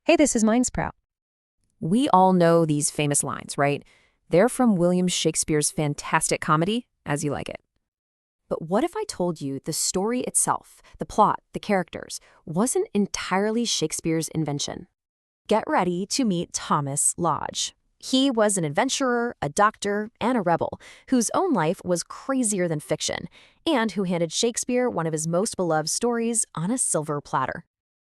Hey, this is Mindsprout. We all know these famous lines, right? They're from William Shakespeare's fantastic comedy, As You Like It. But what if I told you the story itself, the plot, the characters, wasn't entirely Shakespeare's invention? Get ready to meet Thomas Lodge. He was an adventurer, a doctor, and a rebel whose own life was crazier than fiction, and who handed Shakespeare one of his most beloved stories on a silver platter.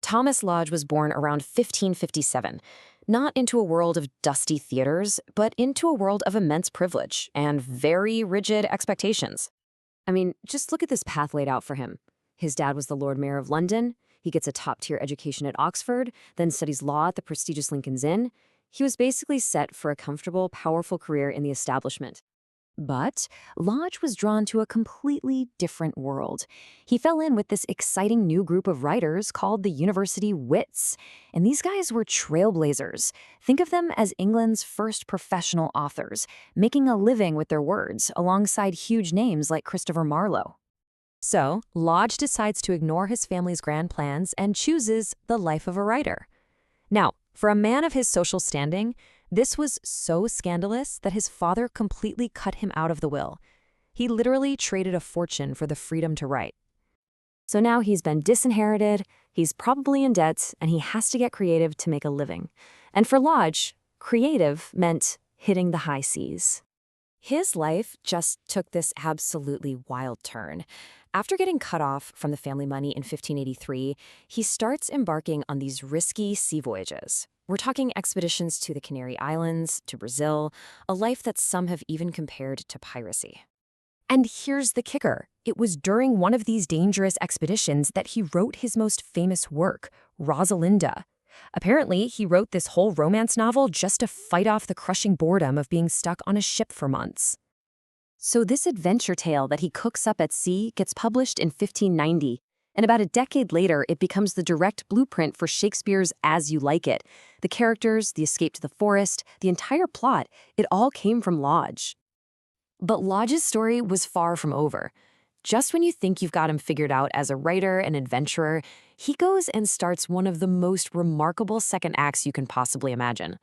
Thomas Lodge was born around 1557, not into a world of dusty theaters, but into a world of immense privilege and very rigid expectations. I mean, just look at this path laid out for him. His dad was the Lord Mayor of London. He gets a top-tier education at Oxford, then studies law at the prestigious Lincoln's Inn. He was basically set for a comfortable, powerful career in the establishment. But Lodge was drawn to a completely different world. He fell in with this exciting new group of writers called the University Wits. And these guys were trailblazers. Think of them as England's first professional authors, making a living with their words alongside huge names like Christopher Marlowe. So, Lodge decides to ignore his family's grand plans and chooses the life of a writer. Now, for a man of his social standing, this was so scandalous that his father completely cut him out of the will. He literally traded a fortune for the freedom to write. So now he's been disinherited, he's probably in debt, and he has to get creative to make a living. And for Lodge, creative meant hitting the high seas. His life just took this absolutely wild turn. After getting cut off from the family money in 1583, he starts embarking on these risky sea voyages. We're talking expeditions to the Canary Islands, to Brazil, a life that some have even compared to piracy. And here's the kicker. It was during one of these dangerous expeditions that he wrote his most famous work, Rosalynde. Apparently, he wrote this whole romance novel just to fight off the crushing boredom of being stuck on a ship for months. So this adventure tale that he cooks up at sea gets published in 1590, and about a decade later, it becomes the direct blueprint for Shakespeare's As You Like It. The characters, the escape to the forest, the entire plot, it all came from Lodge. But Lodge's story was far from over. Just when you think you've got him figured out as a writer and adventurer, he goes and starts one of the most remarkable second acts you can possibly imagine.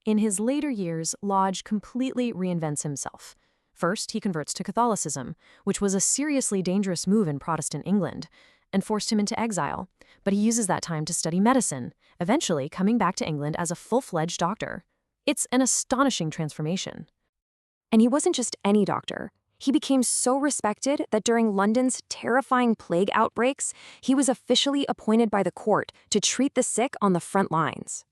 In his later years, Lodge completely reinvents himself. First, he converts to Catholicism, which was a seriously dangerous move in Protestant England, and forced him into exile. But he uses that time to study medicine, eventually coming back to England as a full-fledged doctor. It's an astonishing transformation. And he wasn't just any doctor. He became so respected that during London's terrifying plague outbreaks, he was officially appointed by the court to treat the sick on the front lines.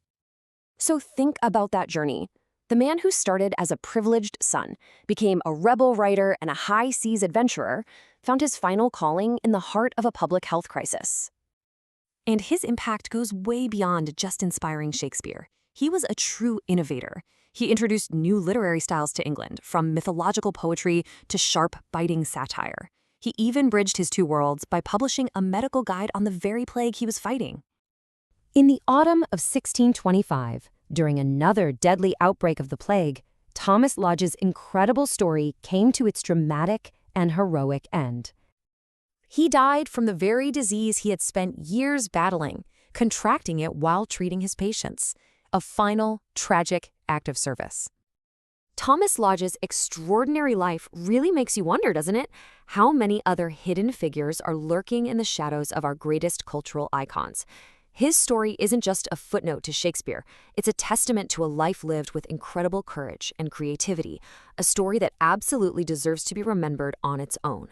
So think about that journey. The man who started as a privileged son, became a rebel writer and a high-seas adventurer, found his final calling in the heart of a public health crisis. And his impact goes way beyond just inspiring Shakespeare. He was a true innovator. He introduced new literary styles to England, from mythological poetry to sharp, biting satire. He even bridged his two worlds by publishing a medical guide on the very plague he was fighting. In the autumn of 1625, during another deadly outbreak of the plague, Thomas Lodge's incredible story came to its dramatic and heroic end. He died from the very disease he had spent years battling, contracting it while treating his patients. A final, tragic act of service. Thomas Lodge's extraordinary life really makes you wonder, doesn't it? How many other hidden figures are lurking in the shadows of our greatest cultural icons? His story isn't just a footnote to Shakespeare. It's a testament to a life lived with incredible courage and creativity, a story that absolutely deserves to be remembered on its own.